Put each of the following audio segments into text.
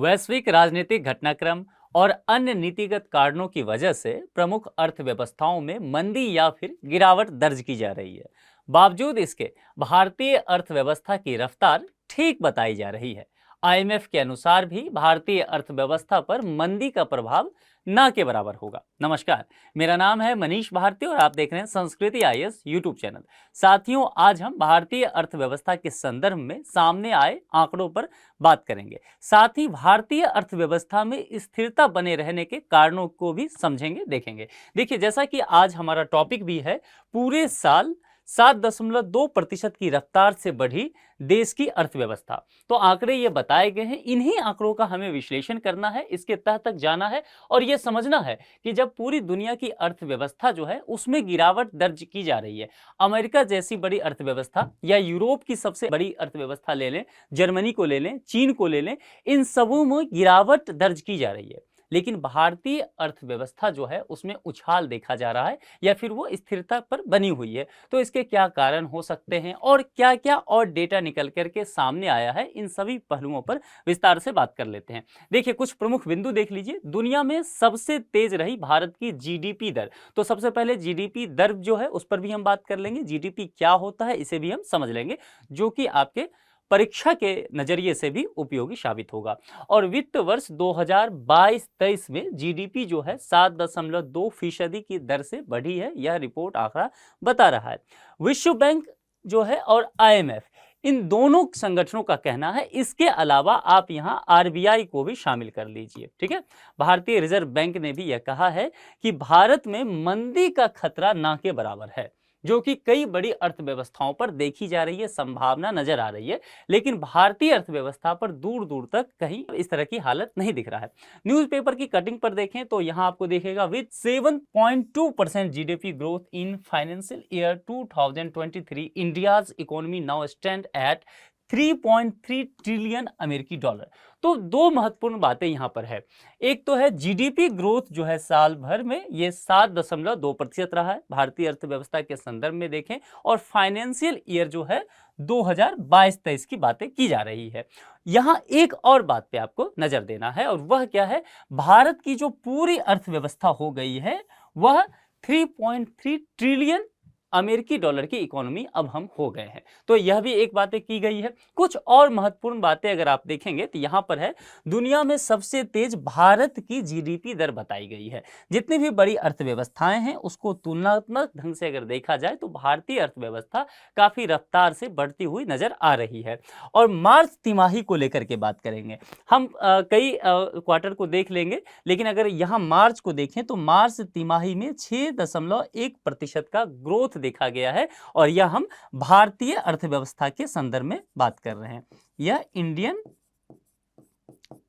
वैश्विक राजनीतिक घटनाक्रम और अन्य नीतिगत कारणों की वजह से प्रमुख अर्थव्यवस्थाओं में मंदी या फिर गिरावट दर्ज की जा रही है। बावजूद इसके भारतीय अर्थव्यवस्था की रफ्तार ठीक बताई जा रही है। आईएमएफ के अनुसार भी भारतीय अर्थव्यवस्था पर मंदी का प्रभाव ना के बराबर होगा। नमस्कार, मेरा नाम है मनीष भारती और आप देख रहे हैं संस्कृति आईएएस यूट्यूब चैनल। साथियों, आज हम भारतीय अर्थव्यवस्था के संदर्भ में सामने आए आंकड़ों पर बात करेंगे। साथ ही भारतीय अर्थव्यवस्था में स्थिरता बने रहने के कारणों को भी समझेंगे, देखेंगे। देखिए, जैसा कि आज हमारा टॉपिक भी है, पूरे साल 7.2% की रफ्तार से बढ़ी देश की अर्थव्यवस्था। तो आंकड़े ये बताए गए हैं, इन्हीं आंकड़ों का हमें विश्लेषण करना है, इसके तह तक जाना है और ये समझना है कि जब पूरी दुनिया की अर्थव्यवस्था जो है उसमें गिरावट दर्ज की जा रही है, अमेरिका जैसी बड़ी अर्थव्यवस्था या यूरोप की सबसे बड़ी अर्थव्यवस्था ले लें, जर्मनी को ले लें, चीन को ले लें, इन सबों में गिरावट दर्ज की जा रही है, लेकिन भारतीय अर्थव्यवस्था जो है उसमें उछाल देखा जा रहा है या फिर वो स्थिरता पर बनी हुई है। तो इसके क्या कारण हो सकते हैं और क्या क्या और डेटा निकल करके सामने आया है, इन सभी पहलुओं पर विस्तार से बात कर लेते हैं। देखिए, कुछ प्रमुख बिंदु देख लीजिए। दुनिया में सबसे तेज रही भारत की जीडीपी दर। तो सबसे पहले जीडीपी दर जो है उस पर भी हम बात कर लेंगे, जीडीपी क्या होता है इसे भी हम समझ लेंगे, जो कि आपके परीक्षा के नजरिए से भी उपयोगी साबित होगा। और वित्त वर्ष 2022-23 में जीडीपी जो है 7.2% की दर से बढ़ी है, यह रिपोर्ट आंकड़ा बता रहा है। विश्व बैंक जो है और आईएमएफ, इन दोनों संगठनों का कहना है। इसके अलावा आप यहां आरबीआई को भी शामिल कर लीजिए, ठीक है। भारतीय रिजर्व बैंक ने भी यह कहा है कि भारत में मंदी का खतरा ना के बराबर है, जो कि कई बड़ी अर्थव्यवस्थाओं पर देखी जा रही है, संभावना नजर आ रही है, लेकिन भारतीय अर्थव्यवस्था पर दूर दूर तक कहीं इस तरह की हालत नहीं दिख रहा है। न्यूज़पेपर की कटिंग पर देखें तो यहां आपको देखेगा, with 7.2% GDP growth in financial year 2023 India's economy now stand at 3.3 trillion अमेरिकी डॉलर। तो दो महत्वपूर्ण बातें यहां पर है। एक तो है जीडीपी ग्रोथ जो है साल भर में ये 7.2% रहा है भारतीय अर्थव्यवस्था के संदर्भ में देखें, और फाइनेंशियल ईयर जो है 2022-23 की बातें की जा रही है। यहां एक और बात पे आपको नजर देना है, और वह क्या है, भारत की जो पूरी अर्थव्यवस्था हो गई है वह 3.3 ट्रिलियन अमेरिकी डॉलर की इकोनॉमी अब हम हो गए हैं। तो यह भी एक बातें की गई है। कुछ और महत्वपूर्ण बातें अगर आप देखेंगे तो यहां पर है, दुनिया में सबसे तेज भारत की जीडीपी दर बताई गई है। जितनी भी बड़ी अर्थव्यवस्थाएं हैं उसको तुलनात्मक ढंग से अगर देखा जाए तो भारतीय अर्थव्यवस्था काफी रफ्तार से बढ़ती हुई नजर आ रही है। और मार्च तिमाही को लेकर के बात करेंगे हम, कई क्वार्टर को देख लेंगे, लेकिन अगर यहां मार्च को देखें तो मार्च तिमाही में 6.1% का ग्रोथ देखा गया है, और यह हम भारतीय अर्थव्यवस्था के संदर्भ में बात कर रहे हैं। यह इंडियन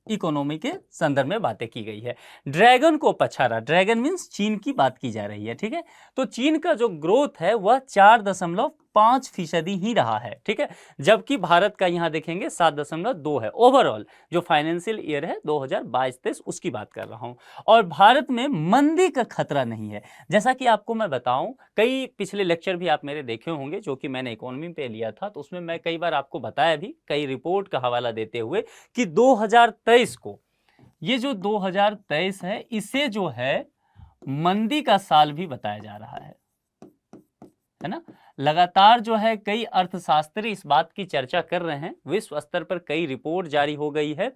इकोनॉमी के संदर्भ में बातें की गई है। ड्रैगन को पछाड़ा, ड्रैगन मींस चीन की बात की जा रही है, ठीक है। तो चीन का जो ग्रोथ है वह 4.5% ही रहा है, ठीक है, जबकि भारत का यहां देखेंगे 7.2 है। ओवरऑल जो फाइनेंशियल ईयर है 2022-23 उसकी बात कर रहा हूं। और भारत में मंदी का खतरा नहीं है। जैसा कि आपको मैं बताऊं, कई पिछले लेक्चर भी आप मेरे देखे होंगे जो कि मैंने इकोनॉमी पे लिया था, तो उसमें मैं कई बार आपको बताया भी, कई रिपोर्ट का हवाला देते हुए, कि 2023 को, ये जो 2023 है इसे जो है मंदी का साल भी बताया जा रहा है ना। लगातार जो है कई अर्थशास्त्री इस बात की चर्चा कर रहे हैं, विश्व स्तर पर कई रिपोर्ट जारी हो गई है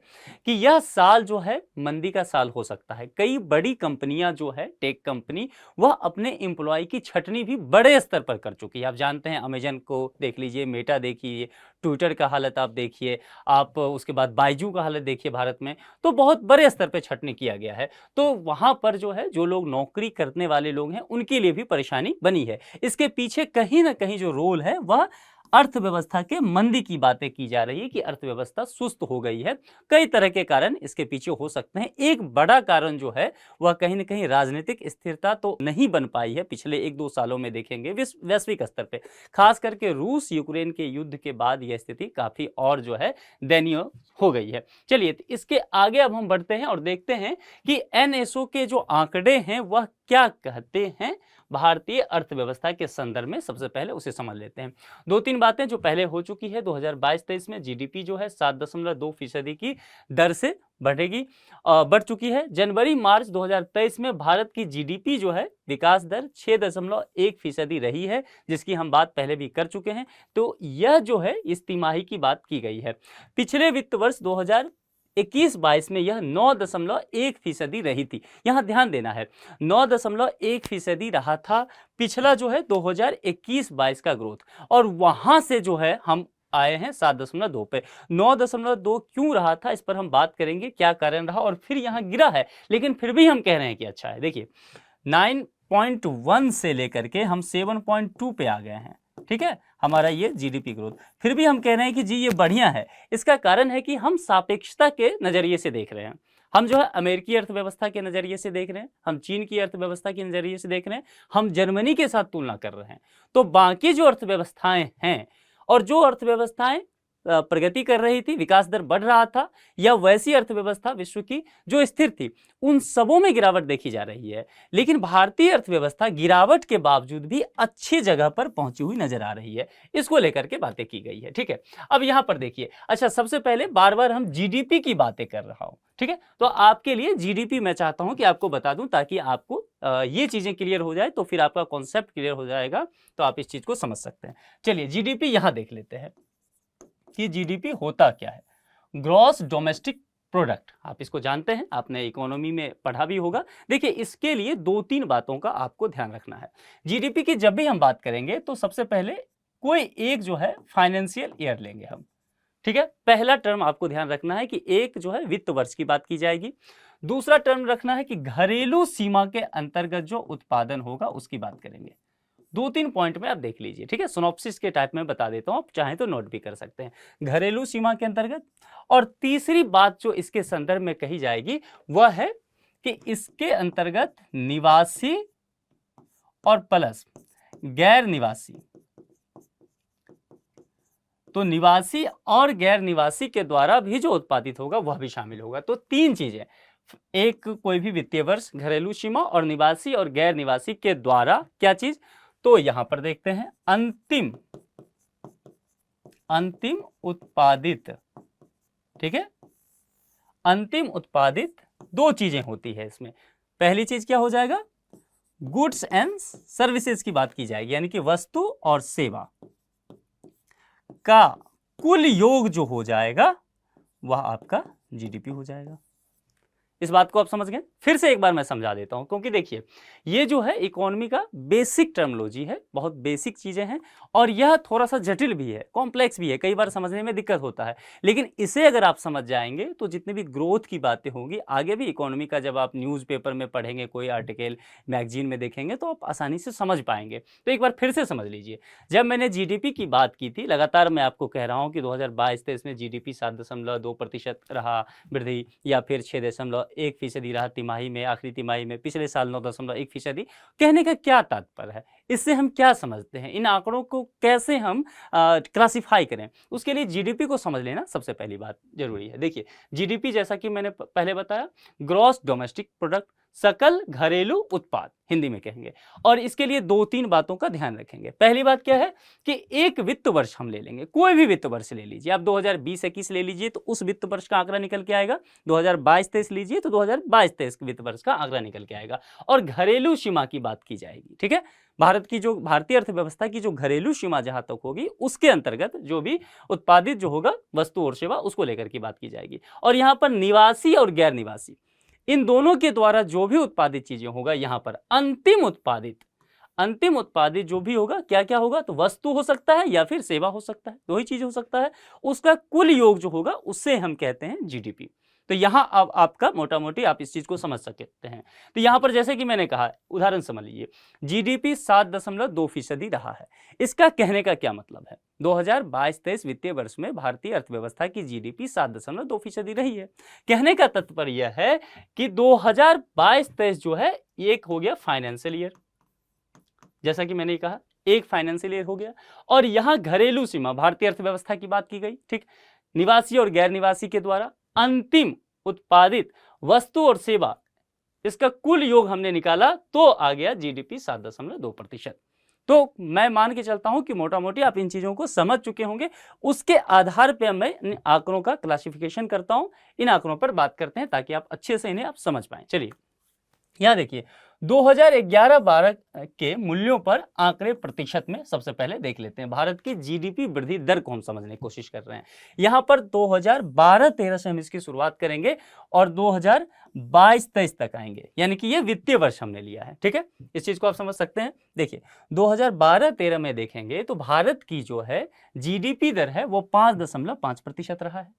कि यह साल जो है मंदी का साल हो सकता है। कई बड़ी कंपनियां जो है, टेक कंपनी, वह अपने एम्प्लॉय की छटनी भी बड़े स्तर पर कर चुकी है। आप जानते हैं, अमेजन को देख लीजिए, मेटा देखिए, ट्विटर का हालत आप देखिए, आप उसके बाद बायजू का हालत देखिए भारत में, तो बहुत बड़े स्तर पर छटनी किया गया है। तो वहां पर जो है, जो लोग नौकरी करने वाले लोग हैं उनके लिए भी परेशानी बनी है। इसके पीछे कहीं ना कहीं जो रोल है वह अर्थव्यवस्था के मंदी की बातें की जा रही है कि अर्थव्यवस्था सुस्त हो गई है। कई तरह के कारण इसके पीछे हो सकते हैं। एक बड़ा कारण जो है वह कहीं ना कहीं राजनीतिक स्थिरता तो नहीं बन पाई है पिछले 1-2 सालों में देखेंगे वैश्विक स्तर पे, खास करके रूस यूक्रेन के युद्ध के बाद यह स्थिति काफी और जो है दयनीय हो गई है। चलिए, तो इसके आगे अब हम बढ़ते हैं और देखते हैं कि एनएसओ के जो आंकड़े हैं वह क्या कहते हैं, भारतीय अर्थव्यवस्था के संदर्भ में सबसे पहले उसे समझ लेते हैं। 2-3 बातें जो पहले हो चुकी है, 2022-23 में जीडीपी जो है 7.2% की दर से बढ़ चुकी है। जनवरी-मार्च 2023 में भारत की जीडीपी जो है विकास दर 6.1% रही है, जिसकी हम बात पहले भी कर चुके हैं। तो यह जो है इस तिमाही की बात की गई है। पिछले वित्त वर्ष 2021-22 में यह 9.1% रही थी। यहाँ ध्यान देना है, 9.1% रहा था पिछला जो है 2021-22 का ग्रोथ, और वहां से जो है हम आए हैं 7.2 पे। 9.2 क्यों रहा था, इस पर हम बात करेंगे, क्या कारण रहा, और फिर यहाँ गिरा है, लेकिन फिर भी हम कह रहे हैं कि अच्छा है। देखिए 9.1 से लेकर के हम 7.2 पे आ गए हैं, ठीक है, हमारा ये जीडीपी ग्रोथ। फिर भी हम कह रहे हैं कि जी ये बढ़िया है। इसका कारण है कि हम सापेक्षता के नजरिए से देख रहे हैं। हम जो है अमेरिकी अर्थव्यवस्था के नजरिए से देख रहे हैं, हम चीन की अर्थव्यवस्था के नजरिए से देख रहे हैं, हम जर्मनी के साथ तुलना कर रहे हैं। तो बाकी जो अर्थव्यवस्थाएं हैं और जो अर्थव्यवस्थाएं प्रगति कर रही थी, विकास दर बढ़ रहा था, या वैसी अर्थव्यवस्था विश्व की जो स्थिर थी, उन सबों में गिरावट देखी जा रही है। लेकिन भारतीय अर्थव्यवस्था गिरावट के बावजूद भी अच्छी जगह पर पहुंची हुई नजर आ रही है। इसको लेकर के बातें की गई है, ठीक है। अब यहां पर देखिए, अच्छा सबसे पहले बार बार हम जीडीपी की बातें कर रहा हूं, ठीक है, तो आपके लिए जीडीपी मैं चाहता हूं कि आपको बता दूं, ताकि आपको ये चीजें क्लियर हो जाए, तो फिर आपका कॉन्सेप्ट क्लियर हो जाएगा, तो आप इस चीज को समझ सकते हैं। चलिए जीडीपी यहां देख लेते हैं कि जीडीपी होता क्या है। ग्रॉस डोमेस्टिक प्रोडक्ट, आप इसको जानते हैं, आपने इकोनॉमी में पढ़ा भी होगा। देखिए इसके लिए 2-3 बातों का आपको ध्यान रखना है। जीडीपी की जब भी हम बात करेंगे तो सबसे पहले कोई एक जो है फाइनेंशियल ईयर लेंगे हम, ठीक है। पहला टर्म आपको ध्यान रखना है कि एक जो है वित्त वर्ष की बात की जाएगी। दूसरा टर्म रखना है कि घरेलू सीमा के अंतर्गत जो उत्पादन होगा उसकी बात करेंगे। 2-3 पॉइंट में आप देख लीजिए, ठीक है, सिनॉप्सिस के टाइप में बता देता हूं, आप चाहें तो नोट भी कर सकते हैं। घरेलू सीमा के अंतर्गत, और तीसरी बात जो इसके संदर्भ में कही जाएगी वह है कि इसके अंतर्गत निवासी और प्लस गैर निवासी, तो निवासी और गैर निवासी के द्वारा भी जो उत्पादित होगा वह भी शामिल होगा। तो 3 चीजें, एक कोई भी वित्तीय वर्ष, घरेलू सीमा और निवासी और गैर निवासी के द्वारा क्या चीज, तो यहां पर देखते हैं अंतिम उत्पादित, ठीक है, अंतिम उत्पादित 2 चीजें होती है इसमें। पहली चीज क्या हो जाएगा, गुड्स एंड सर्विसेज की बात की जाएगी, यानी कि वस्तु और सेवा का कुल योग जो हो जाएगा वह आपका जीडीपी हो जाएगा। इस बात को आप समझ गए। फिर से एक बार मैं समझा देता हूं, क्योंकि देखिए ये जो है इकोनॉमी का बेसिक टर्मिनोलॉजी है, बहुत बेसिक चीजें हैं, और यह थोड़ा सा जटिल भी है, कॉम्प्लेक्स भी है, कई बार समझने में दिक्कत होता है। लेकिन इसे अगर आप समझ जाएंगे तो जितनी भी ग्रोथ की बातें होंगी आगे भी इकोनॉमी का, जब आप न्यूज़पेपर में पढ़ेंगे, कोई आर्टिकल मैगजीन में देखेंगे, तो आप आसानी से समझ पाएंगे। तो एक बार फिर से समझ लीजिए, जब मैंने जीडीपी की बात की थी, लगातार मैं आपको कह रहा हूँ कि 2022-23 में जीडीपी 7.2% रहा वृद्धि, या फिर 6.1% रहा तिमाही में, आखिरी तिमाही में, पिछले साल 9.1%। कहने का क्या तात्पर्य है, इससे हम क्या समझते हैं, इन आंकड़ों को कैसे हम क्लासिफाई करें, उसके लिए जीडीपी को समझ लेना सबसे पहली बात जरूरी है। देखिए जीडीपी जैसा कि मैंने पहले बताया, ग्रॉस डोमेस्टिक प्रोडक्ट, सकल घरेलू उत्पाद हिंदी में कहेंगे, और इसके लिए 2-3 बातों का ध्यान रखेंगे। पहली बात क्या है कि एक वित्त वर्ष हम ले लेंगे, कोई भी वित्त वर्ष ले लीजिए, आप 2020-21 ले लीजिए तो उस वित्त वर्ष का आंकड़ा निकल के आएगा, 2022-23 लीजिए तो 2022-23 वित्त वर्ष का आंकड़ा निकल के आएगा, और घरेलू सीमा की बात की जाएगी, ठीक है। भारत की जो भारतीय अर्थव्यवस्था की जो घरेलू सीमा जहां तक होगी उसके अंतर्गत जो भी उत्पादित जो होगा वस्तु और सेवा, उसको लेकर की बात की जाएगी। और यहाँ पर निवासी और गैर निवासी, इन दोनों के द्वारा जो भी उत्पादित चीजें होगा, यहां पर अंतिम उत्पादित जो भी होगा, क्या क्या होगा, तो वस्तु हो सकता है या फिर सेवा हो सकता है, 2 ही चीज हो सकता है, उसका कुल योग जो होगा उससे हम कहते हैं जीडीपी। तो यहां अब आपका मोटा मोटी आप इस चीज को समझ सकते हैं। तो यहां पर जैसे कि मैंने कहा, उदाहरण समझ लीजिए, जीडीपी 7.2% रहा है। इसका कहने का क्या मतलब है, 2022-23 वित्तीय वर्ष में भारतीय अर्थव्यवस्था की जीडीपी 7.2% रही है। कहने का तात्पर्य यह है कि 2022-23 जो है एक हो गया फाइनेंशियल ईयर, जैसा कि मैंने कहा एक फाइनेंशियल ईयर हो गया, और यहां घरेलू सीमा भारतीय अर्थव्यवस्था की बात की गई, ठीक, निवासी और गैर निवासी के द्वारा अंतिम उत्पादित वस्तु और सेवा, इसका कुल योग हमने निकाला तो आ गया जीडीपी 7.2%। तो मैं मान के चलता हूं कि मोटा मोटी आप इन चीजों को समझ चुके होंगे। उसके आधार पर मैं इन आंकड़ों का क्लासिफिकेशन करता हूं, इन आंकड़ों पर बात करते हैं ताकि आप अच्छे से इन्हें आप समझ पाएं। चलिए यहां देखिए 2011-12 के मूल्यों पर आंकड़े प्रतिशत में सबसे पहले देख लेते हैं। भारत की जीडीपी वृद्धि दर को हम समझने की कोशिश कर रहे हैं। यहां पर 2012-13 से हम इसकी शुरुआत करेंगे और 2022-23 तक आएंगे, यानी कि ये वित्तीय वर्ष हमने लिया है। ठीक है, इस चीज को आप समझ सकते हैं। देखिए 2012-13 में देखेंगे तो भारत की जो है जीडीपी दर है वो 5.5% रहा है।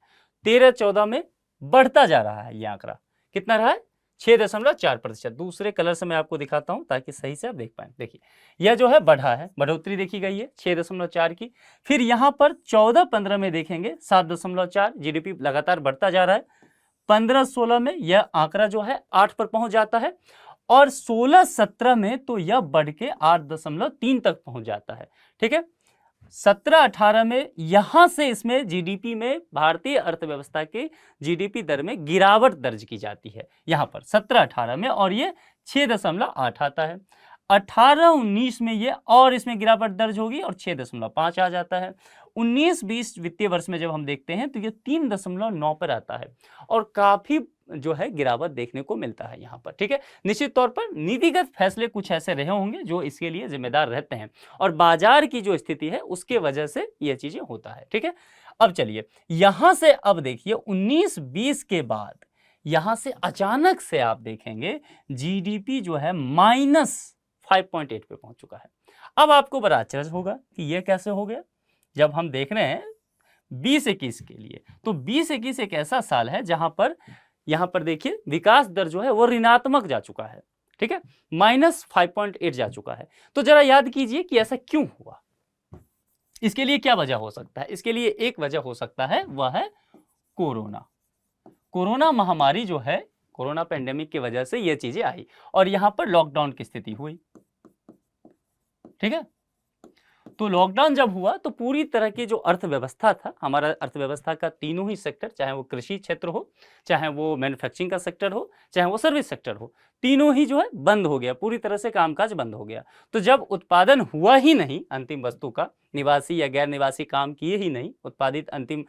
13-14 में बढ़ता जा रहा है, ये आंकड़ा कितना रहा है 6.4%। दूसरे कलर से मैं आपको दिखाता हूं ताकि सही से आप देख पाए। देखिए यह जो है बढ़ा है, बढ़ोतरी देखी गई है 6.4 की। फिर यहां पर 14-15 में देखेंगे 7.4, जीडीपी लगातार बढ़ता जा रहा है। 15-16 में यह आंकड़ा जो है 8 पर पहुंच जाता है और 16-17 में तो यह बढ़ के 8.3 तक पहुंच जाता है। ठीक है, 17-18 में यहां से इसमें जीडीपी में भारतीय अर्थव्यवस्था के जीडीपी दर में गिरावट दर्ज की जाती है यहां पर 17-18 में, और ये 6.8 आता है। 18-19 में ये और इसमें गिरावट दर्ज होगी और 6.5 आ जाता है। 19-20 वित्तीय वर्ष में जब हम देखते हैं तो ये 3.9 पर आता है और काफी जो है गिरावट देखने को मिलता है यहाँ पर। ठीक है, निश्चित तौर पर नीतिगत फैसले कुछ ऐसे रहे होंगे जो इसके लिए जिम्मेदार रहते हैं और बाजार की जो स्थिति है उसके वजह से ये चीजें होता है। ठीक है, अब चलिए यहां से अब देखिए 19-20 के बाद यहां से अचानक से आप देखेंगे जीडीपी जो है -5.8 पे पहुंच चुका है। अब आपको बड़ा आश्चर्य होगा कि यह कैसे हो गया। जब हम देख रहे हैं 20-21 के लिए, तो 20-21 एक ऐसा साल है जहां पर यहां पर देखिए विकास दर जो है वो ऋणात्मक जा चुका है। ठीक है, -5.8 जा चुका है। तो जरा याद कीजिए कि ऐसा क्यों हुआ, इसके लिए क्या वजह हो सकता है। इसके लिए एक वजह हो सकता है, वह है कोरोना महामारी जो है, कोरोना पेंडेमिक की वजह से ये चीजें आई और यहां पर लॉकडाउन की स्थिति हुई। ठीक है, तो लॉकडाउन जब हुआ तो पूरी तरह की जो अर्थव्यवस्था था, हमारा अर्थव्यवस्था का तीनों ही सेक्टर, चाहे वो कृषि क्षेत्र हो, चाहे वो मैन्युफैक्चरिंग का सेक्टर हो, चाहे वो सर्विस सेक्टर हो, तीनों ही जो है बंद हो गया, पूरी तरह से कामकाज बंद हो गया। तो जब उत्पादन हुआ ही नहीं अंतिम वस्तु का, निवासी या गैर निवासी काम किए ही नहीं, उत्पादित अंतिम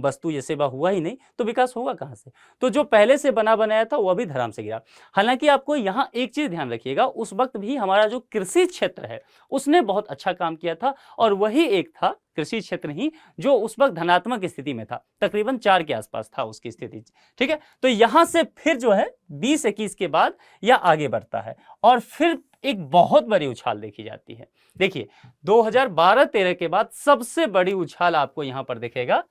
वस्तु या सेवा हुआ ही नहीं, तो विकास होगा कहाँ से। तो जो पहले से बना बनाया था वह भी धराम से गिरा। हालांकि आपको यहाँ एक चीज ध्यान रखिएगा, उस वक्त भी हमारा जो कृषि क्षेत्र है उसने बहुत अच्छा काम किया था और वही एक था कृषि क्षेत्र ही जो उस वक्त धनात्मक स्थिति में था, तकरीबन 4 के आसपास था उसकी स्थिति। ठीक है, तो यहां से फिर जो है 20-21 के बाद यह आगे बढ़ता है और फिर एक बहुत बड़ी उछाल देखी जाती है। देखिए 2012-13 के बाद सबसे बड़ी उछाल आपको यहां पर दिखेगा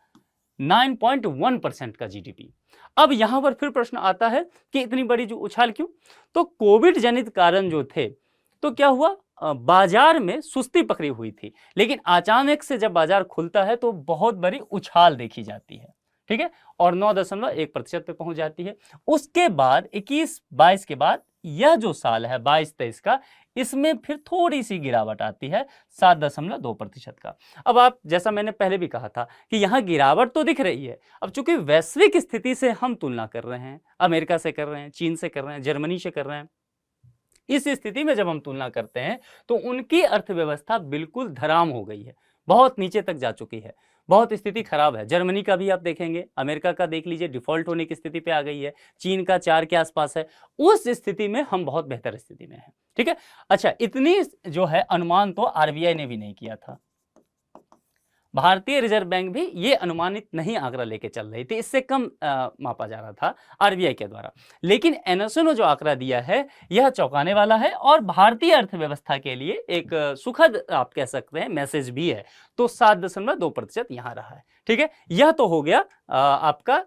9.1% का जीडीपी। अब यहां पर फिर प्रश्न आता है कि इतनी बड़ी जो उछाल क्यों, तो कोविड जनित कारण जो थे, तो क्या हुआ, बाजार में सुस्ती पकड़ी हुई थी, लेकिन अचानक से जब बाजार खुलता है तो बहुत बड़ी उछाल देखी जाती है। ठीक है, और 9.1% पे पहुंच जाती है। उसके बाद 21-22 के बाद यह जो साल है 22-23 का, इसमें फिर थोड़ी सी गिरावट आती है 7.2% का। अब आप, जैसा मैंने पहले भी कहा था कि यहाँ गिरावट तो दिख रही है, अब चूंकि वैश्विक स्थिति से हम तुलना कर रहे हैं, अमेरिका से कर रहे हैं, चीन से कर रहे हैं, जर्मनी से कर रहे हैं, इस स्थिति में जब हम तुलना करते हैं तो उनकी अर्थव्यवस्था बिल्कुल धराम हो गई है, बहुत नीचे तक जा चुकी है, बहुत स्थिति खराब है। जर्मनी का भी आप देखेंगे, अमेरिका का देख लीजिए, डिफॉल्ट होने की स्थिति पे आ गई है, चीन का 4 के आसपास है। उस स्थिति में हम बहुत बेहतर स्थिति में हैं। ठीक है, अच्छा इतनी जो है अनुमान तो आरबीआई ने भी नहीं किया था, भारतीय रिजर्व बैंक भी ये अनुमानित नहीं आंकड़ा लेके चल रही थी, इससे कम मापा जा रहा था आरबीआई के द्वारा। लेकिन एनएसओ ने जो आंकड़ा दिया है यह चौंकाने वाला है और भारतीय अर्थव्यवस्था के लिए एक सुखद आप कह सकते हैं मैसेज भी है। तो 7.2% यहाँ रहा है। ठीक है, यह तो हो गया आपका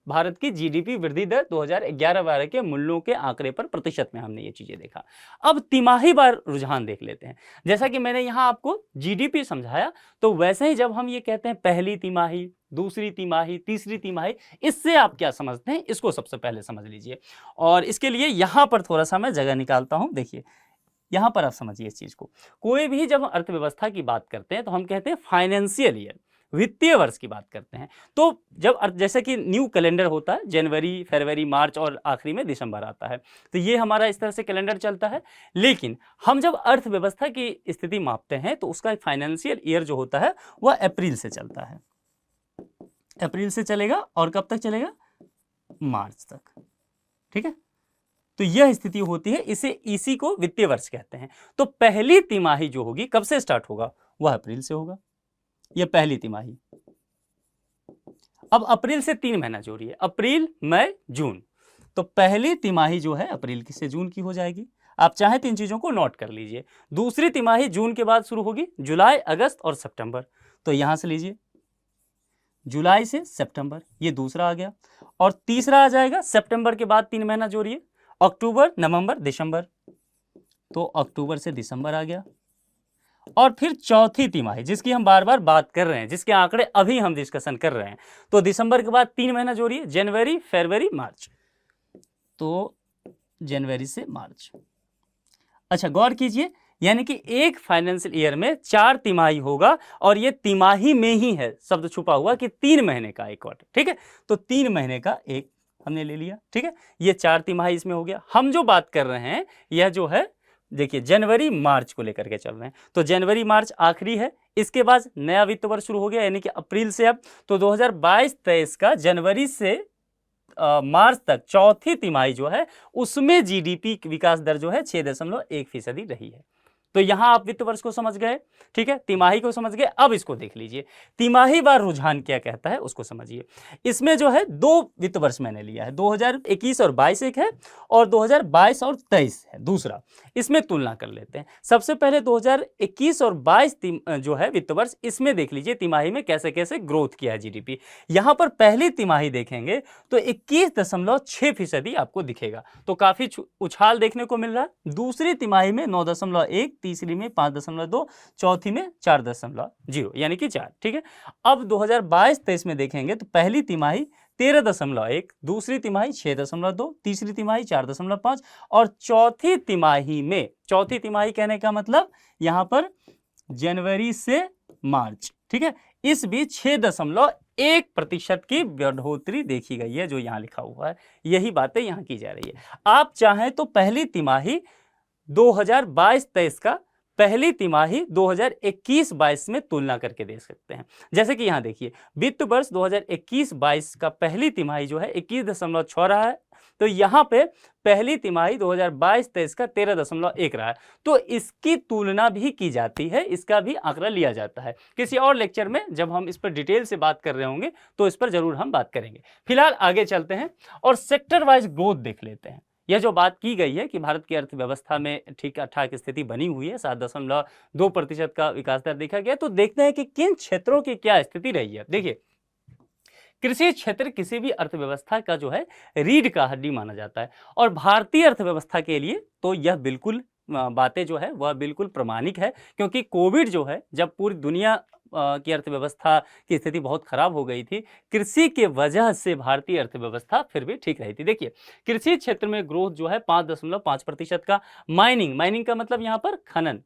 भारत की जीडीपी वृद्धि दर 2011-12 के मूल्यों के आंकड़े पर प्रतिशत में हमने ये चीजें देखा। अब तिमाही बार रुझान देख लेते हैं। जैसा कि मैंने यहाँ आपको जीडीपी समझाया, तो वैसे ही जब हम ये कहते हैं पहली तिमाही, दूसरी तिमाही, तीसरी तिमाही, इससे आप क्या समझते हैं, इसको सबसे पहले समझ लीजिए। और इसके लिए यहाँ पर थोड़ा सा मैं जगह निकालता हूँ। देखिए यहाँ पर आप समझिए इस चीज को। कोई भी जब अर्थव्यवस्था की बात करते हैं तो हम कहते हैं फाइनेंशियल ईयर, वित्तीय वर्ष की बात करते हैं। तो जब जैसे कि न्यू कैलेंडर होता है, जनवरी, फरवरी, मार्च और आखिरी में दिसंबर आता है, तो ये हमारा इस तरह से कैलेंडर चलता है। लेकिन हम जब अर्थव्यवस्था की स्थिति मापते हैं तो उसका फाइनेंशियल ईयर जो होता है वह अप्रैल से चलता है, अप्रैल से चलेगा और कब तक चलेगा, मार्च तक, ठीक है। तो यह स्थिति होती है, इसी को वित्तीय वर्ष कहते हैं। तो पहली तिमाही जो होगी कब से स्टार्ट होगा, वह अप्रैल से होगा, यह पहली तिमाही। अब अप्रैल से 3 महीना जोड़िए, अप्रैल, मई, जून, तो पहली तिमाही जो है अप्रैल से जून की हो जाएगी। आप चाहें तो इन चीजों को नोट कर लीजिए। दूसरी तिमाही जून के बाद शुरू होगी, जुलाई, अगस्त और सितंबर, तो यहां से लीजिए जुलाई से सितंबर, ये दूसरा आ गया। और तीसरा आ जाएगा सितंबर के बाद 3 महीना जोड़िए, अक्टूबर, नवंबर, दिसंबर, तो अक्टूबर से दिसंबर आ गया। और फिर चौथी तिमाही जिसकी हम बार बार बात कर रहे हैं, जिसके आंकड़े अभी हम डिस्कशन कर रहे हैं, तो दिसंबर के बाद 3 महीना जोड़िए, जनवरी, फरवरी, मार्च, तो जनवरी से मार्च। अच्छा, गौर कीजिए, यानी कि एक फाइनेंशियल ईयर में 4 तिमाही होगा, और ये तिमाही में ही है शब्द छुपा हुआ कि 3 महीने का एक क्वार्टर, ठीक है। तो 3 महीने का एक हमने ले लिया, ठीक है। ये 4 तिमाही इसमें हो गया। हम जो बात कर रहे हैं यह जो है, देखिए जनवरी मार्च को लेकर के चल रहे हैं, तो जनवरी मार्च आखिरी है, इसके बाद नया वित्त वर्ष शुरू हो गया, यानी कि अप्रैल से अब, तो 2022-23 का जनवरी से मार्च तक चौथी तिमाही जो है उसमें जीडीपी विकास दर जो है 6.1% रही है। तो यहां आप वित्त वर्ष को समझ गए, ठीक है, तिमाही को समझ गए। अब इसको देख लीजिए, तिमाही वार रुझान क्या कहता है उसको समझिए। इसमें जो है 2 वित्त वर्ष मैंने लिया है, 2021 और 22 एक है, और 2022 और 23 है दूसरा। इसमें तुलना कर लेते हैं। सबसे पहले 2021 और 22 जो है वित्त वर्ष, इसमें देख लीजिए तिमाही में कैसे कैसे ग्रोथ किया है जीडीपी। यहां पर पहली तिमाही देखेंगे तो 21.6% आपको दिखेगा, तो काफी उछाल देखने को मिल रहा है। दूसरी तिमाही में 9.1, तीसरी में 5.2, चौथी में 4.0, यानी कि 4, ठीक है। अब 2022-23 में देखेंगे तो पहली तिमाही 13.1, दूसरी तिमाही 6.2, तीसरी तिमाही 4.5, और चौथी तिमाही कहने का मतलब यहां पर जनवरी से मार्च, ठीक है, इस बीच 6.1% की बढ़ोतरी देखी गई है, जो यहां लिखा हुआ है। यही बातें यहां की जा रही है। आप चाहें तो पहली तिमाही 2022-23 का पहली तिमाही 2021-22 में तुलना करके देख सकते हैं। जैसे कि यहां देखिए, वित्त वर्ष 2021-22 का पहली तिमाही जो है 21.6 रहा है, तो यहां पे पहली तिमाही 2022-23 का 13.1 रहा है, तो इसकी तुलना भी की जाती है, इसका भी आंकड़ा लिया जाता है। किसी और लेक्चर में जब हम इस पर डिटेल से बात कर रहे होंगे तो इस पर जरूर हम बात करेंगे। फिलहाल आगे चलते हैं और सेक्टर वाइज ग्रोथ देख लेते हैं। यह जो बात की गई है कि भारत की अर्थव्यवस्था में ठीक ठाक स्थिति बनी हुई है, 7.2% का विकास दर देखा गया, तो देखते हैं कि किन क्षेत्रों की क्या स्थिति रही है। देखिए, कृषि क्षेत्र किसी भी अर्थव्यवस्था का जो है रीढ़ का हड्डी माना जाता है, और भारतीय अर्थव्यवस्था के लिए तो यह बिल्कुल बातें जो है वह बिल्कुल प्रमाणिक है, क्योंकि कोविड जो है, जब पूरी दुनिया की अर्थव्यवस्था की स्थिति बहुत खराब हो गई थी, कृषि के वजह से भारतीय अर्थव्यवस्था फिर भी ठीक रही थी। देखिए, कृषि क्षेत्र में ग्रोथ जो है 5.5% का, माइनिंग का मतलब यहाँ पर खनन,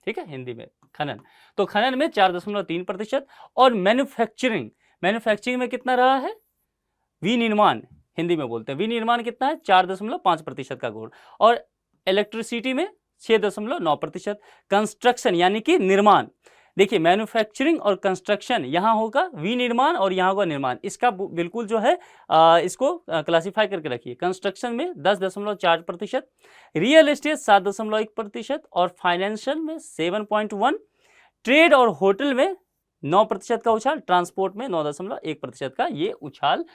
ठीक है, हिंदी में खनन, तो खनन में 4.3%, और मैन्युफैक्चरिंग में कितना रहा है, विनिर्माण हिंदी में बोलते हैं, विनिर्माण कितना है, 4.5% का ग्रोथ, और इलेक्ट्रिसिटी में 6.9%, कंस्ट्रक्शन यानी कि निर्माण, देखिए मैन्युफैक्चरिंग और कंस्ट्रक्शन, यहाँ होगा विनिर्माण और यहाँ होगा निर्माण, इसका बिल्कुल जो है इसको क्लासिफाई करके रखिए। कंस्ट्रक्शन में 10.4%, रियल एस्टेट 7.1%, और फाइनेंशियल में 7.1%, ट्रेड और होटल में 9% का उछाल, ट्रांसपोर्ट में 9.1% का ये उछाल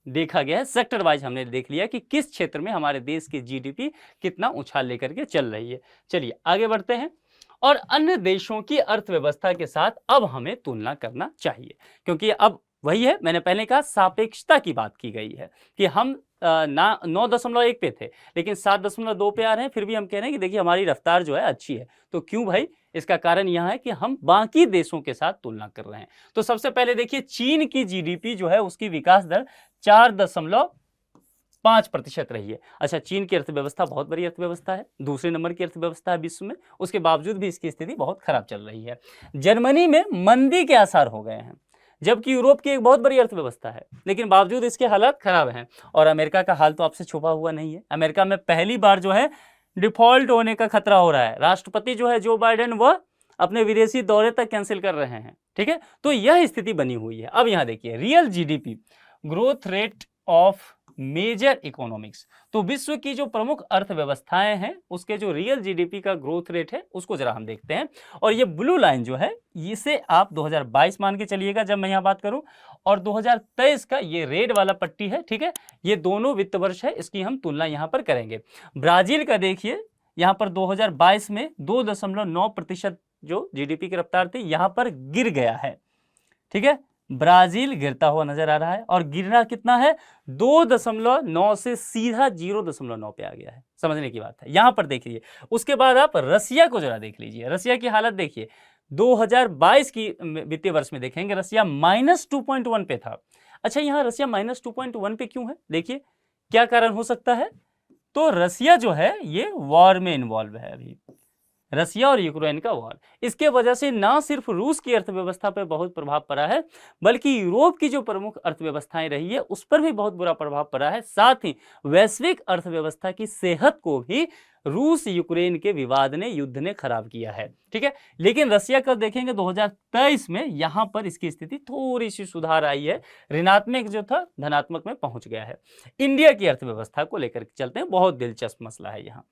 देखा गया है। सेक्टर वाइज हमने देख लिया कि किस क्षेत्र में हमारे देश की जीडीपी कितना उछाल लेकर के चल रही है। चलिए आगे बढ़ते हैं, और अन्य देशों की अर्थव्यवस्था के साथ अब हमें तुलना करना चाहिए, क्योंकि अब वही है, मैंने पहले कहा सापेक्षता की बात की गई है कि हम 9.1 पे थे लेकिन 7.2 पे आ रहे हैं, फिर भी हम कह रहे हैं कि देखिए हमारी रफ्तार जो है अच्छी है। तो क्यों भाई, इसका कारण यह है कि हम बाकी देशों के साथ तुलना कर रहे हैं। तो सबसे पहले देखिए, चीन की जीडीपी जो है उसकी विकास दर 4.5% रही है। अच्छा, चीन की अर्थव्यवस्था बहुत बड़ी अर्थव्यवस्था है, दूसरे नंबर की अर्थव्यवस्था है विश्व में, उसके बावजूद भी इसकी स्थिति बहुत खराब चल रही है। जर्मनी में मंदी के आसार हो गए हैं, जबकि यूरोप की एक बहुत बड़ी अर्थव्यवस्था है, लेकिन बावजूद इसके हालात खराब हैं। और अमेरिका का हाल तो आपसे छुपा हुआ नहीं है। अमेरिका में पहली बार जो है डिफॉल्ट होने का खतरा हो रहा है। राष्ट्रपति जो है जो बाइडेन, वह अपने विदेशी दौरे तक कैंसिल कर रहे हैं। ठीक है, तो यह स्थिति बनी हुई है। अब यहां देखिए real GDP growth rate of major economics, तो विश्व की जो प्रमुख अर्थव्यवस्थाएं हैं उसके जो रियल जीडीपी का ग्रोथ रेट है उसको जरा हम देखते हैं। और ये ब्लू लाइन जो है इसे आप 2022 मान के चलिएगा जब मैं यहां बात करूं, और 2023 का ये रेड वाला पट्टी है। ठीक है, ये दोनों वित्त वर्ष है, इसकी हम तुलना यहां पर करेंगे। ब्राजील का देखिए यहां पर 2022 में 2.9% जो जीडीपी की रफ्तार थी यहां पर गिर गया है। ठीक है, ब्राजील गिरता हुआ नजर आ रहा है, और गिरना कितना है 2.9 से सीधा 0.9 पे आ गया है। समझने की बात है, यहां पर देखिए। उसके बाद आप रसिया को जरा देख लीजिए। रसिया की हालत देखिए, 2022 की वित्तीय वर्ष में देखेंगे रसिया -2.1 पे था। अच्छा, यहां रसिया -2.1 पे क्यों है? देखिए क्या कारण हो सकता है। तो रसिया जो है ये वॉर में इन्वॉल्व है अभी, रसिया और यूक्रेन का वॉर। इसके वजह से ना सिर्फ रूस की अर्थव्यवस्था पर बहुत प्रभाव पड़ा है, बल्कि यूरोप की जो प्रमुख अर्थव्यवस्थाएं रही है उस पर भी बहुत बुरा प्रभाव पड़ा है। साथ ही वैश्विक अर्थव्यवस्था की सेहत को भी रूस यूक्रेन के विवाद ने, युद्ध ने खराब किया है। ठीक है, लेकिन रसिया का देखेंगे 2023 में यहां पर इसकी स्थिति थोड़ी सी सुधार आई है, ऋणात्मक जो था धनात्मक में पहुंच गया है। इंडिया की अर्थव्यवस्था को लेकर चलते हैं, बहुत दिलचस्प मसला है यहाँ।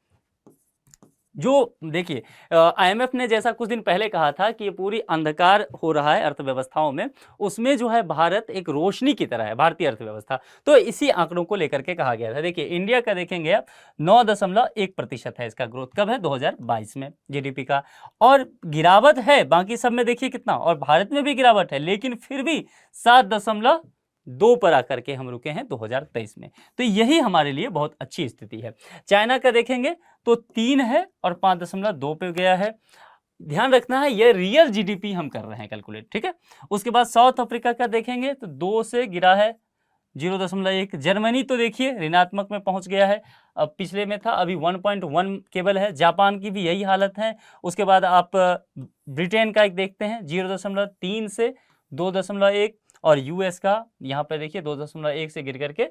जो देखिए आईएमएफ ने जैसा कुछ दिन पहले कहा था कि ये पूरी अंधकार हो रहा है अर्थव्यवस्थाओं में, उसमें जो है भारत एक रोशनी की तरह है, भारतीय अर्थव्यवस्था। तो इसी आंकड़ों को लेकर के कहा गया था। देखिए इंडिया का देखेंगे आप 9.1% है इसका ग्रोथ, कब है 2022 में जीडीपी का, और गिरावट है बाकी सब में देखिए कितना, और भारत में भी गिरावट है, लेकिन फिर भी 7.2 पर आकर के हम रुके हैं 2023 में। तो यही हमारे लिए बहुत अच्छी स्थिति है। चाइना का देखेंगे तो 3 है और 5.2 पे गया है। ध्यान रखना है ये रियल जीडीपी हम कर रहे हैं कैलकुलेट। ठीक है, उसके बाद साउथ अफ्रीका का देखेंगे तो 2 से गिरा है 0.1। जर्मनी तो देखिए ऋणात्मक में पहुंच गया है, अब पिछले में था, अभी 1.1 केवल है। जापान की भी यही हालत है। उसके बाद आप ब्रिटेन का एक देखते हैं 0.3 से 2.1, और यूएस का यहाँ पे देखिए 2.1 से गिर करके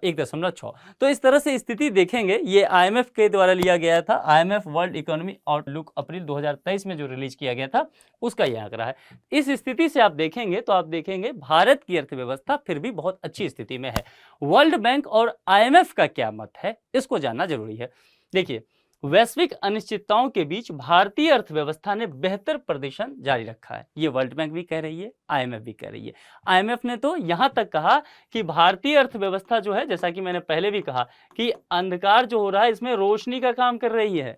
1.6। तो इस तरह से स्थिति देखेंगे, ये आईएमएफ के द्वारा लिया गया था। आईएमएफ वर्ल्ड इकोनॉमी आउटलुक अप्रैल 2023 में जो रिलीज किया गया था उसका यह आंकड़ा है। इस स्थिति से आप देखेंगे तो आप देखेंगे भारत की अर्थव्यवस्था फिर भी बहुत अच्छी स्थिति में है। वर्ल्ड बैंक और आईएमएफ का क्या मत है इसको जानना जरूरी है। देखिए वैश्विक अनिश्चितताओं के बीच भारतीय अर्थव्यवस्था ने बेहतर प्रदर्शन जारी रखा है, ये वर्ल्ड बैंक भी कह रही है, आईएमएफ भी कह रही है। आईएमएफ ने तो यहां तक कहा कि भारतीय अर्थव्यवस्था जो है, जैसा कि मैंने पहले भी कहा कि अंधकार जो हो रहा है इसमें रोशनी का काम कर रही है।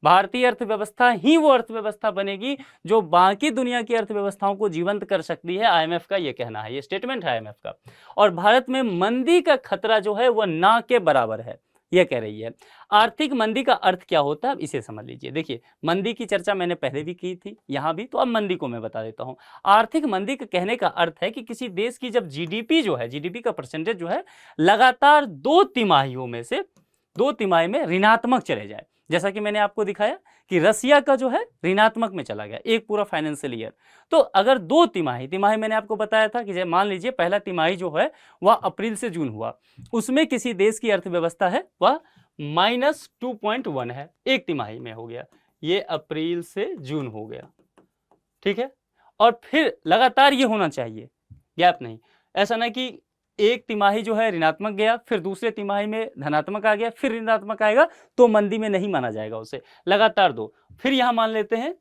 भारतीय अर्थव्यवस्था ही वो अर्थव्यवस्था बनेगी जो बाकी दुनिया की अर्थव्यवस्थाओं को जीवंत कर सकती है, आईएमएफ का ये कहना है, ये स्टेटमेंट है आईएमएफ का। और भारत में मंदी का खतरा जो है वह ना के बराबर है, यह कह रही है। आर्थिक मंदी का अर्थ क्या होता है अब इसे समझ लीजिए। देखिए मंदी की चर्चा मैंने पहले भी की थी यहां भी, तो अब मंदी को मैं बता देता हूं। आर्थिक मंदी का कहने का अर्थ है कि किसी देश की जब जीडीपी जो है, जीडीपी का परसेंटेज जो है लगातार 2 तिमाहियों में से 2 तिमाही में ऋणात्मक चले जाए। जैसा कि मैंने आपको दिखाया कि रसिया का जो है ऋणात्मक में चला गया एक पूरा फाइनेंशियल ईयर। तो अगर 2 तिमाही मैंने आपको बताया था कि मान लीजिए पहला तिमाही जो है वह अप्रैल से जून हुआ, उसमें किसी देश की अर्थव्यवस्था है वह -2.1 है, एक तिमाही में हो गया, ये अप्रैल से जून हो गया। ठीक है, और फिर लगातार ये होना चाहिए, गैप नहीं। ऐसा ना कि एक तिमाही जो है ऋणात्मक गया, फिर दूसरे तिमाही में धनात्मक आ गया, फिर ऋणात्मक आएगा, तो मंदी में नहीं माना जाएगा उसे। लगातार 2, फिर यहां मान लेते हैं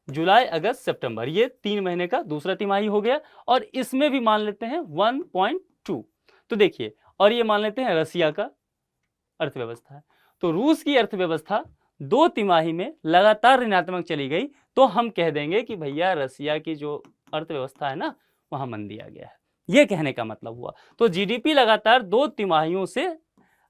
जुलाई अगस्त सितंबर, ये 3 महीने का दूसरा तिमाही हो गया, और इसमें भी मान लेते हैं 1.2। तो देखिए, और ये मान लेते हैं रसिया का अर्थव्यवस्था है। तो रूस की अर्थव्यवस्था 2 तिमाही में लगातार ऋणात्मक चली गई, तो हम कह देंगे कि भैया रसिया की जो अर्थव्यवस्था है ना वहां मंदी आ गया है, यह कहने का मतलब हुआ। तो जीडीपी लगातार 2 तिमाहियों से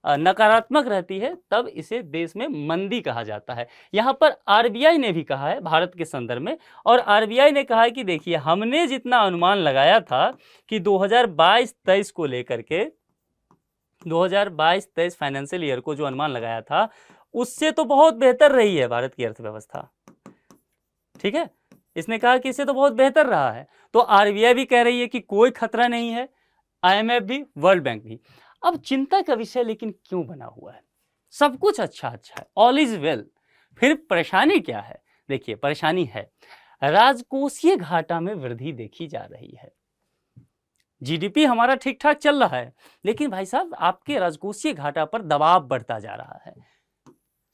नकारात्मक रहती है, तब इसे देश में मंदी कहा जाता है। यहां पर आरबीआई ने भी कहा है भारत के संदर्भ में, और आरबीआई ने कहा है कि देखिए हमने जितना अनुमान लगाया था कि 2022-23 को लेकर के 2022-23 फाइनेंशियल ईयर को जो अनुमान लगाया था उससे तो बहुत बेहतर रही है भारत की अर्थव्यवस्था। ठीक है, इसने कहा कि इससे तो बहुत बेहतर रहा है। तो आरबीआई भी कह रही है कि कोई खतरा नहीं है, आईएमएफ भी, वर्ल्ड बैंक भी। अब चिंता का विषय लेकिन क्यों बना हुआ है? सब कुछ अच्छा अच्छा है, ऑल इज वेल, फिर परेशानी क्या है? देखिए परेशानी है, राजकोषीय घाटा में वृद्धि देखी जा रही है। जीडीपी हमारा ठीक ठाक चल रहा है, लेकिन भाई साहब आपके राजकोषीय घाटा पर दबाव बढ़ता जा रहा है।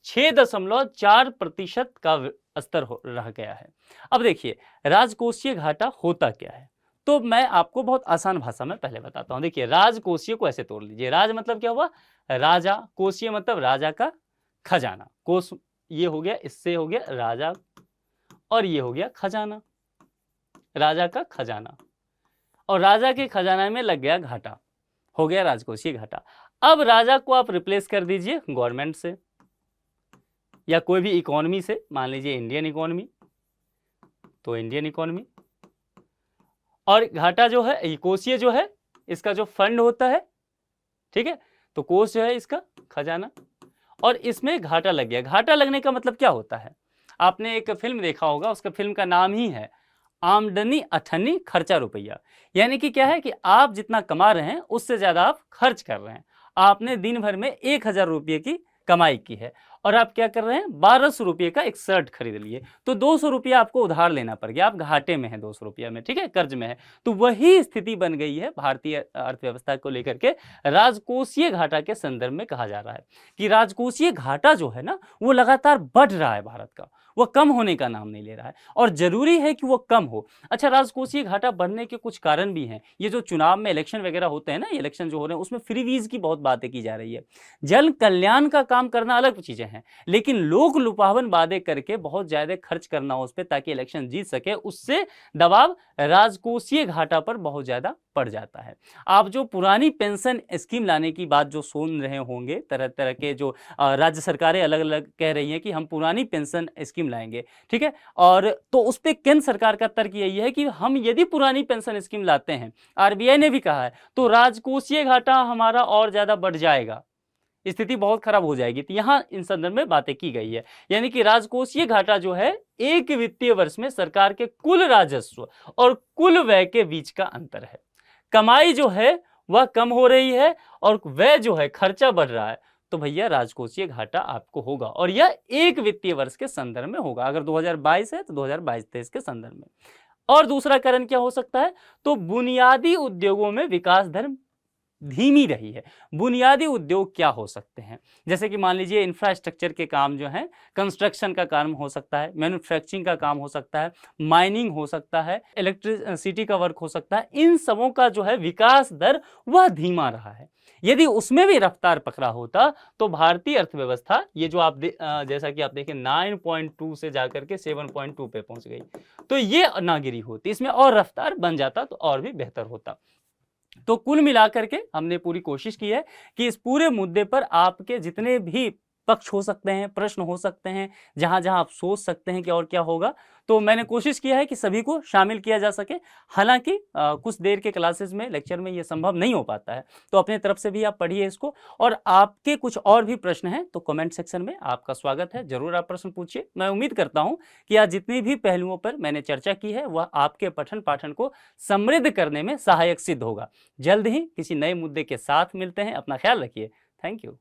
6.4% का स्तर रह गया है। अब देखिए राजकोषीय घाटा होता क्या है, तो मैं आपको बहुत आसान भाषा में पहले बताता हूं। देखिए राजकोषीय को ऐसे तोड़ लीजिए, राज मतलब क्या हुआ? राजा, कोषीय मतलब राजा का खजाना, कोष ये हो गया, इससे हो गया राजा, और ये हो गया खजाना, राजा का खजाना, और राजा के खजाना में लग गया घाटा, हो गया राजकोषीय घाटा। अब राजा को आप रिप्लेस कर दीजिए गवर्नमेंट से या कोई भी इकोनॉमी से, मान लीजिए इंडियन इकोनॉमी, तो इंडियन इकोनॉमी, और घाटा जो है कोषीय जो है इसका जो फंड होता है, ठीक है, तो कोष जो है इसका खजाना, और इसमें घाटा लग गया। घाटा लगने का मतलब क्या होता है? आपने एक फिल्म देखा होगा, उसका फिल्म का नाम ही है आमदनी अठन्नी खर्चा रुपया। यानी कि क्या है कि आप जितना कमा रहे हैं उससे ज्यादा आप खर्च कर रहे हैं। आपने दिन भर में 1000 रुपये की कमाई की है और आप क्या कर रहे हैं, 1200 रुपये का एक शर्ट खरीद लिए, तो 200 रुपया आपको उधार लेना पड़ गया, आप घाटे में हैं 200 रुपया में, ठीक है, कर्ज में है। तो वही स्थिति बन गई है भारतीय अर्थव्यवस्था को लेकर के। राजकोषीय घाटा के संदर्भ में कहा जा रहा है कि राजकोषीय घाटा जो है ना वो लगातार बढ़ रहा है भारत का, वह कम होने का नाम नहीं ले रहा है, और जरूरी है कि वह कम हो। अच्छा, राजकोषीय घाटा बढ़ने के कुछ कारण भी हैं। ये जो चुनाव में इलेक्शन वगैरह होते हैं ना, इलेक्शन जो हो रहे हैं उसमें फ्रीवीज की बहुत बातें की जा रही है। जन कल्याण का काम करना अलग चीजें हैं, लेकिन लोक लुभावन वादे करके बहुत ज्यादा खर्च करना उस पर ताकि इलेक्शन जीत सके, उससे दबाव राजकोषीय घाटा पर बहुत ज्यादा पड़ जाता है। आप जो पुरानी पेंशन स्कीम लाने की बात जो सुन रहे होंगे, तरह तरह के जो राज्य सरकारें अलग अलग कह रही हैं कि हम पुरानी पेंशन स्कीम लाएंगे, ठीक है, और तो उस पर केंद्र सरकार का तर्क यही है कि हम यदि पुरानी पेंशन स्कीम लाते हैं, आरबीआई ने भी कहा है, तो राजकोषीय घाटा हमारा और ज्यादा बढ़ जाएगा, स्थिति बहुत खराब हो जाएगी। तो यहां इन संदर्भ में बातें की गई है, यानी कि राजकोषीय घाटा जो है एक वित्तीय वर्ष में सरकार के कुल राजस्व और कुल व्यय के बीच का अंतर है। कमाई जो है वह कम हो रही है और व्यय जो है, खर्चा बढ़ रहा है, तो भैया राजकोषीय घाटा आपको होगा, और यह एक वित्तीय वर्ष के संदर्भ में होगा। अगर 2022 है तो 2022-23 के संदर्भ में। और दूसरा कारण क्या हो सकता है, तो बुनियादी उद्योगों में विकास दर धीमी रही है। बुनियादी उद्योग क्या हो सकते हैं, जैसे कि मान लीजिए इंफ्रास्ट्रक्चर के काम जो है, कंस्ट्रक्शन का काम हो सकता है, मैन्युफैक्चरिंग का काम हो सकता है, माइनिंग हो सकता है, इलेक्ट्रिसिटी का वर्क हो सकता है। इन सबों का जो है विकास दर वह धीमा रहा है। यदि उसमें भी रफ्तार पकड़ा होता तो भारतीय अर्थव्यवस्था, ये जो आप जैसा कि आप देखें 9.2 से जाकर के 7.2 पे पहुंच गई, तो ये ना गिरी होती, इसमें और रफ्तार बन जाता तो और भी बेहतर होता। तो कुल मिलाकर के हमने पूरी कोशिश की है कि इस पूरे मुद्दे पर आपके जितने भी पक्ष हो सकते हैं, प्रश्न हो सकते हैं, जहां जहां आप सोच सकते हैं कि और क्या होगा, तो मैंने कोशिश किया है कि सभी को शामिल किया जा सके। हालांकि कुछ देर के क्लासेस में, लेक्चर में ये संभव नहीं हो पाता है, तो अपने तरफ से भी आप पढ़िए इसको, और आपके कुछ और भी प्रश्न हैं तो कमेंट सेक्शन में आपका स्वागत है, जरूर आप प्रश्न पूछिए। मैं उम्मीद करता हूं कि आज जितनी भी पहलुओं पर मैंने चर्चा की है वह आपके पठन पाठन को समृद्ध करने में सहायक सिद्ध होगा। जल्द ही किसी नए मुद्दे के साथ मिलते हैं, अपना ख्याल रखिए। Thank you.